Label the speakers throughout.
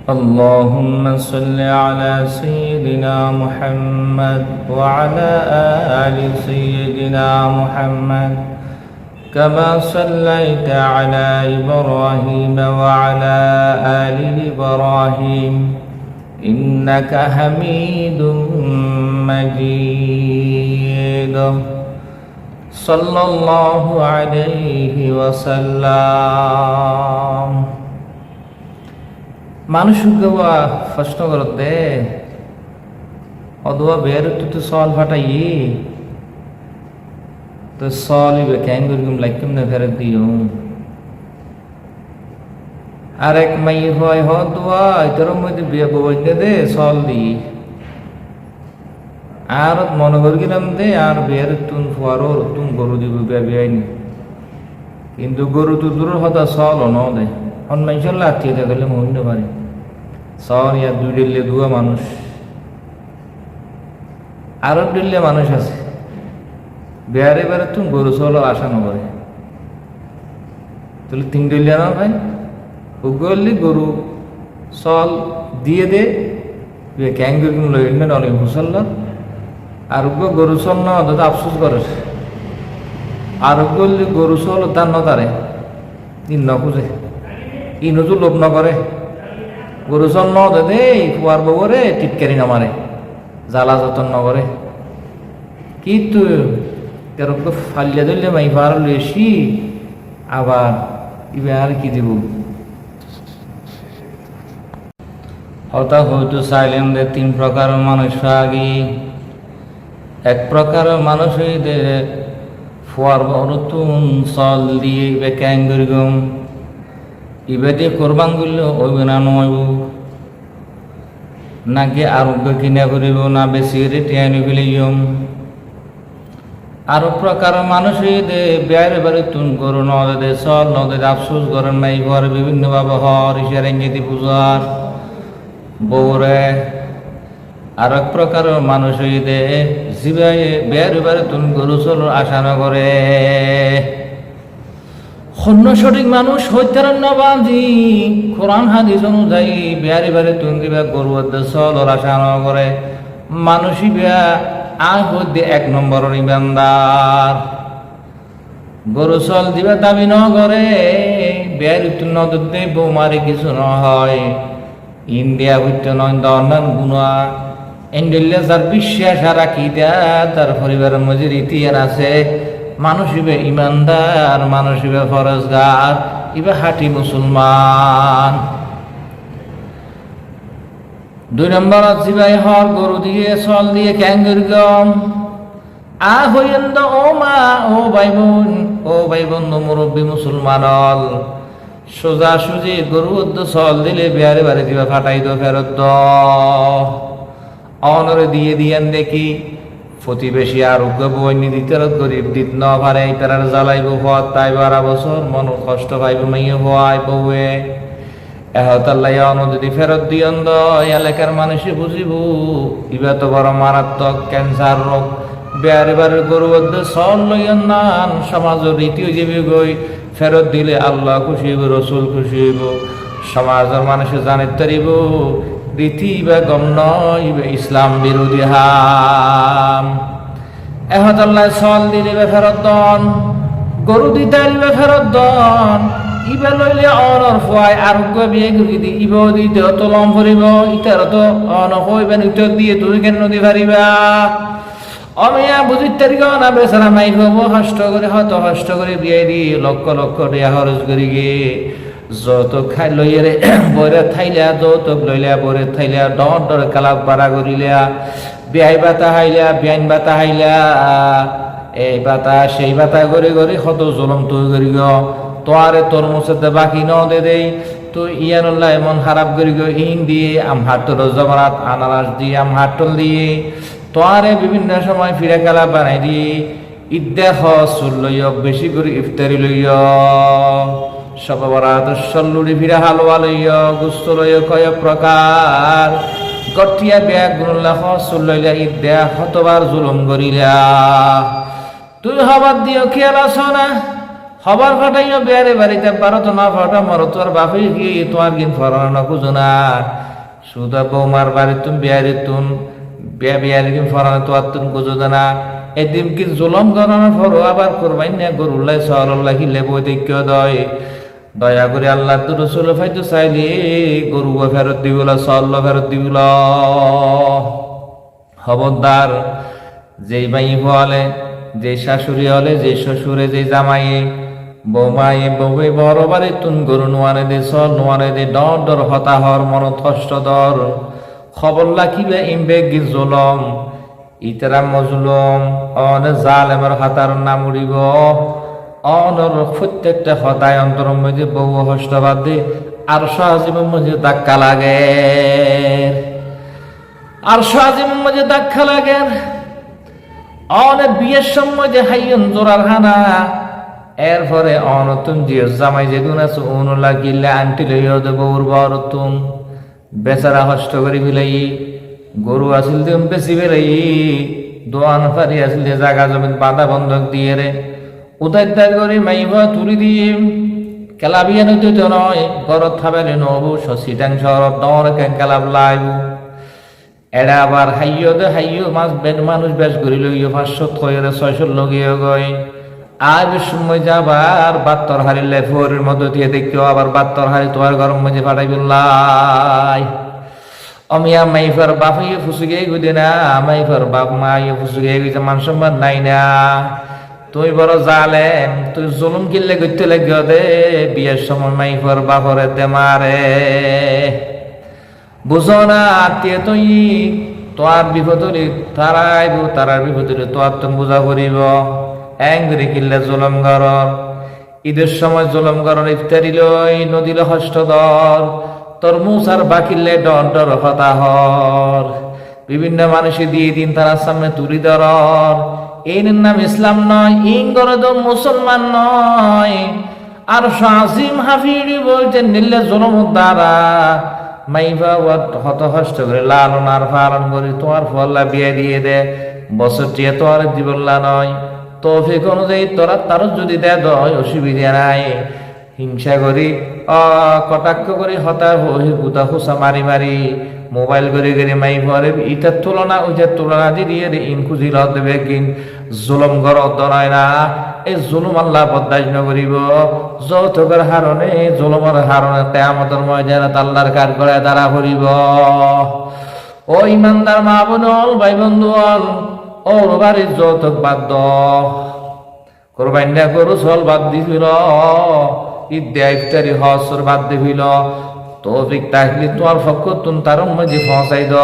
Speaker 1: اللهم صل على سيدنا محمد وعلى آل سيدنا محمد كما صليت على إبراهيم وعلى آل إبراهيم إنك حميد مجيد صلى الله عليه وسلم মানুষকে প্রশ্ন করতে অদুয়া বের তো সল ফাটাই তো সল ইবে ক্যাঙ্গুরগুম লাইকুম না ফেরত দিও আর এক মাই হয় হদুয়া এটার মধ্যে বিয়ে বইতে দে সল দি আর মনে করগিলাম দে আর বের তুন ফুয়ারো তুম গরু দিব বিয়াইনি কিন্তু গরু তো দূর হতা সল ন দে অনমাইশাল্লাহ আত্মীয়তা করলে মহিন্দ পারে সর ইয়া দুই ডিল্লে দুয়া মানুষ আরো ডিল্লে মানুষ আছে বেয়ারে বেড়ে তুমি গরু চল আশা নকরে তাহলে তিন ডিল্লিয়া না ভাই উগলি গরু চল দিয়ে দে ক্যাঙ্গুর লই অনেক মুসল্লা আর গরু চল না দাদা আফসোস করে আর উগলি গরু চল তার নতারে তিন নখুঁজে ইনজু লোভ নকরে গরু চল ন দে কুয়ার বগরে টিটকারি নামারে জ্বালা যতন নকরে কিন্তু কেরকম ফালিয়া ধরলে মাই ফার লেসি আবার ইবে আর কি দিব হতা হয়তো চাইলেন যে তিন প্রকার মানুষ আগে এক প্রকার মানুষ হইতে ফুয়ার বরতুন চল দিয়ে ইবে ক্যাঙ্গুরগম ইবেতে কোরবান করলে ওইবে না নইব নাকি আরোগ্য কিনা করিব না বেশি রেটে আনি ফেলিম আরো প্রকার মানুষ দে বেড়ে বেড়ে তুন করো নদে চল নদে আফসোস করেন নাই ঘর বিভিন্ন ভাবে হর ঈশ্বর ইংরেজি পূজার বৌরে আর এক প্রকার মানুষ দে জিবাই বেড়ে বেড়ে তুন গরু চল আশা না করে অন্য সঠিক মানুষ হইতার না বাঁধি কোরআন হাদিস অনুযায়ী বিহারি বাড়ি তুন দিবা গরু চল আশা না করে মানুষই বিয়া আর হইতে এক নম্বরের ইমানদার গরু চল দিবা দাবি ন করে বিহারি তুন নদে বৌমারি কিছু ন হয় ইন্ডিয়া হইতে নয় দন্ডান গুণা ইন্ডিয়া যার বিশ্বাস রাখি দেয়া তার পরিবারের মধ্যে ইতিহাস আছে মানুষ ইবে ইমানদার মানুষ ইবে ফরজগার ইবে হাটি মুসলমান দুই নম্বর জিবাই হর গরু দিয়ে চল দিয়ে ক্যাঙ্গুর গম আ হইয়েন ও মা ও ভাই বোন মুরব্বী মুসলমান হল সোজা সুজি গরু চল দিলে বিহারে বাড়ি দিবা ফাটাই দো ফেরত অনরে দিয়ে দিয়েন দেখি প্রতিবেশী আরোগ্য বইনি দিতে গরিব দিত ন ভারে তার জ্বালাইব হওয়ার তাই 12 বছর মন কষ্ট পাইব মাইয়ে হওয়াই বউয়ে এহতাল্লাই যদি ফেরত দিয়ন দ এলাকার মানুষে বুঝিব ইবা তো বড় মারাত্মক ক্যান্সার রোগ বেয়ারে বারের গরু চল লইয়ন নান সমাজের রীতি যাবি গই ফেরত দিলে আল্লাহ খুশি হইব রসুল খুশি হইব সমাজের মানুষে জানিত তারিব রীতি বা গম নয় ইসলাম বিরোধী হাম এহতাল্লাহ চল দিলে ফেরত দন গরু দিতে ফেরত দন ইবা লইলে অনর ফুয়াই আরোগ্য বিয়ে ঘুরি দি ইব দিতে তো লম ফুরিব ইটার তো অন হইবেন ইটর দিয়ে তুই কেন নদী পারিবা অমিয়া বুঝিত তারিখ না বেচারা মাই হব হষ্ট করে হয়তো হষ্ট করে বিয়ে দি লক্ষ লক্ষ টাকা খরচ করি গে যত খাই লইরে বরে থাইলা যৌতুক লইলা বরে থাইলা ডর ডর কালাপ বাড়া করিলা বিয়াই বাতা হাইলা বিয়াইন বাতা হাইলা এই বাতা সেই বাতা করে করে কত জলম তুই করি গ তোয়ারে তোর মুসে বাকি ন দে দেই তো ইয়ানুল্লাহ এমন খারাপ করি গ ইন দিয়ে আম হাটল জবরাত আনারস দিয়ে আম হাটল দিয়ে তোয়ারে বিভিন্ন সময় ফিরে কালা বানাই দিয়ে ইদ্দেহ চুল লইয় বেশি করে ইফতারি লইয় সব বরাত সল্লুড়ি ফিরে হালুয়া লইয় গুস্ত লইয় কয় প্রকার গটিয়া বেয়া গুণুল্লাহ চুল লইলা ইদ্দেহ হতবার জুলুম করিলা তুই হবার দিও খেয়াল আস না খবর ফাটাইও বেয়ারে বাড়িতে পারো তো না ফাটা মরো তোর বাপে কি তোমার কিন ফরানো খুঁজো না শুধু বৌমার বাড়ি তুমি বিয়ারে তুন বিয়ারে কিন ফরানো তোমার তুমি খুঁজো না এদিন কি জুলম করানোর ফরো আবার করবাই না গরুল্লাই সরল্লাই হিলে বই দেখিও দয় দয়া করে আল্লাহ তো রসুল ফাইতো চাইলে গরু ফেরত দিবল সল্ল ফেরত দিবল খবরদার যেই ভাই হলে যে শাশুড়ি হলে যে শ্বশুরে যে জামাইয়ে বৌমায়ে বউয়ে বড় বাড়ি তুন গরু নোয়ারে দে সল নোয়ারে দে ডর ডর হতাহর মন কষ্ট দর খবর লাখিবে ইমবে গি জলম ইতরা মজলুম অন জালেমের হাতার নাম উড়িব অনর প্রত্যেকটা হতায় অন্তর মধ্যে বউ হস্তবাদ দে আর সহজীবের মধ্যে ধাক্কা লাগে আর সহজীবের মধ্যে ধাক্কা লাগে অনে বিয়ের সময় যে হাইয়ন জোরার হানা এরপরে অনতুন জিও জামাই যেগুন আছে উন লাগিলে আন্টি লইয়া দেব উর্বর তুন বেচারা হষ্ট করে ফেলাই গরু আসিল তুম বেশি ফেলাই দোয়ান ফারি আসিল জাগা জমিন বাধা বন্ধক দিয়ে রে উদার করে মাইবা তুলি দিয়ে কেলা বিয়া নইতে তো নয় গরত থাবেলে নবু শশিটাংশ দর কেলাব লাইব এরা আবার হাইয় দে হাইয় মাছ বেন মানুষ বেশ করি লইয় 500 কইরে 600 লগিয়ে গয় আর সময় যাবার বাত্তর হারিলে ফোরের মধ্যে দিয়ে দেখতেও আবার বাত্তর হারি তোমার গরম মধ্যে ফাটাই বললাই অমিয়া মাইফার বাপ ইয়ে ফুসুগে গুদে না মাইফার বাপ মা ইয়ে ফুসুগে গুদে মান সম্মান নাই না তুই বড় জালেম তুই জুলুম কিনলে করতে লাগিও দে বিয়ের সময় মাইফার বাপরে দে মারে বুঝো না আত্মীয় তুই তোর বিপদরে তারাইব তারার বিপদরে তোর তুমি বুঝা করিব এঙ্গরি কিল্লে জুলম গরর ঈদের সময় জুলম গরর ইফতারি লই নদীলে হস্তদর তরমুজ আর বাকিলে ডর ডর হতাহর বিভিন্ন মানুষে দিয়ে দিন তার সামনে তুলি ধরর এই নাম ইসলাম নয় ইং গরদ মুসলমান নয় আর শাসিম হাফিরি বলতে নিলে জুলম দ্বারা মাইবা হত হষ্ট করে লালন আর ফালন করে তোমার ফল্লা বিয়ে দিয়ে দে বছর টিয়ে তোমার দিবল্লা নয় তৌফিক অনুযায়ী তোরা তার যদি দেয় দয় অসুবিধা নাই হিংসা করি কটাক্ষ করে হতা গুতা হুসা মারি মারি মোবাইল করে করে মাই ভরে ইটার তুলনা ওইটার তুলনা দিয়ে ইন খুঁজিল দেবে কিন জুলম ঘর নয় না এই জুলুম আল্লাহ বদাস নগরিব যৌতুকের হারণে জুলুমের হারণে কিয়ামতের ময়দানে আল্লাহর কার করে দ্বারা ভরিব ও ইমানদার মা বোন ভাই বন্ধু ওর বাড়ির যৌতুক বাদ কোরবানিয়া গরু ছল বাদ দিছিল ঈদে ইফতারি হজর বাদ দিছিল তৌফিক তাহলে তোমার পক্ষ তুন তার মধ্যে পৌঁছাই দ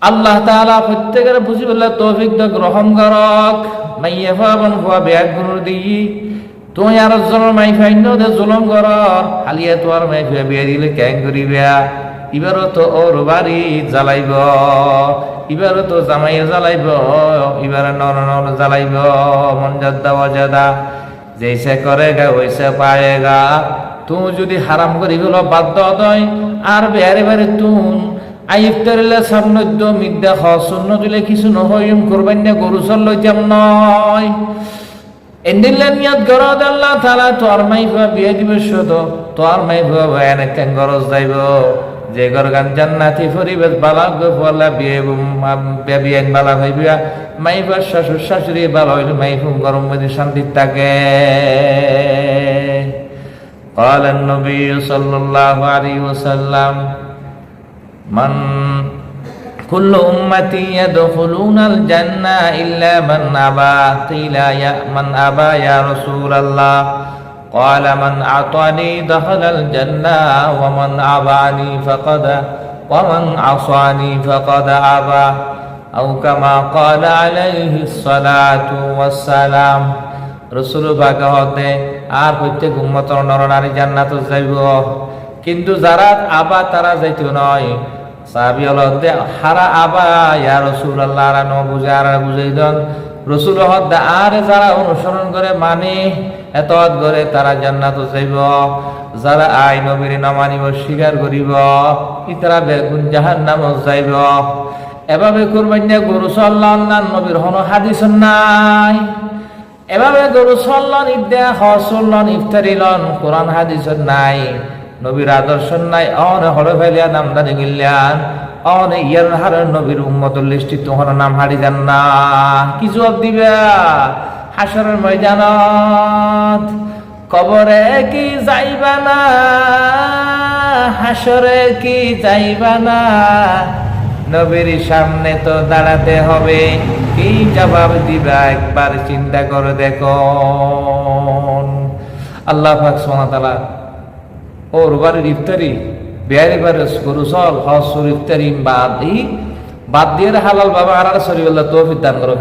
Speaker 1: আল্লাহ তাআলা প্রত্যেকের বুঝি বললে তৌফিক দ গ্রহণ করক মাইয়া ফাবন ফুয়া বেয়াক গুনুর দিই তুই আর জন মাই ফাইন দে জুলুম করর হালিয়া তোর মাই ফুয়া বিয়া দিলে কেন করিবা এবারও তো ওর বাড়ি জ্বালাইব এবারও তো জামাইয়ে জ্বালাইব এবারে নর নর জ্বালাইব মন জাদা ওয়াজাদা যেইসে করেগা ওইসে পায়েগা তুই যদি হারাম করি হলো বাধ্য দয় আর বেয়ারে বেড়ে তুন আইফতারিলে সামনদ্য মিদ্যা হসন্ন দিলে কিছু নহইম করবেন না গরু চল লইতাম নয় এন্ডিলে নিয়ত গরদ আল্লাহ তাআলা তোর মাইফা বিয়ে দিবে শুধু তোর মাইফা বয়ান কেন গরজ যাইব যে ঘর গান জান্নাতি পরিবেশ বালা গলা বিয়ে বিয়ে বালা হইবা মাইফার শ্বশুর শাশুড়ি বালা হইলে মাইফুম গরম মধ্যে শান্তি থাকে قال النبي صلى الله عليه وسلم من كل أمتي يدخلون الجنة إلا من أبى قيل يا من أبى يا رسول الله قال من أعطاني دخل الجنة ومن أباني ومن عصاني فقد أبى أو كما قال عليه الصلاة والسلام রসুল বাগা হতে আর প্রত্যেক উম্মতর নরনারী জান্নাত যাইব কিন্তু যারা আবা তারা যাইতো নয় সাহাবী হতে হারা আবা ইয়া রাসূলুল্লাহ আর ন বুঝে আর বুঝাই দেন রসুল হতে আর যারা অনুসরণ করে মানে এতদ করে তারা জান্নাত যাইব যারা আই নবীর না মানিব স্বীকার করিব ইতারা বেগুন জাহান্নাম যাইব এভাবে কুরবানি গরু সাল্লাল্লাহু নবীর হন হাদিস নাই এভাবে গরু চলন ইদ্যা হসলন ইফতারি লন কোরআন হাদিসত নাই নবীর আদর্শ নাই অনে হরে ফেলিয়া নামদানি গিল্লান অনে ইয়ার হারের নবীর উম্মতুল লিস্টি তোমার নাম হারি যান না কি জবাব দিবা হাসরের ময়দানত কবরে কি যাইবা না হাসরে কি যাইবা না নবীর সামনে তো দাঁড়াতে হবে কি জবাব দিবা একবার চিন্তা করে দেখো আল্লাহ পাক সুবহানাহু ওয়া তাআলা ওর বাড়ির ইফতারি বিয়ারি বাড়ির গরু চল হজ ইফতারি বাদ দিয়ে হালাল বাবা আর শরীফ আল্লাহ তৌফিক দান করো।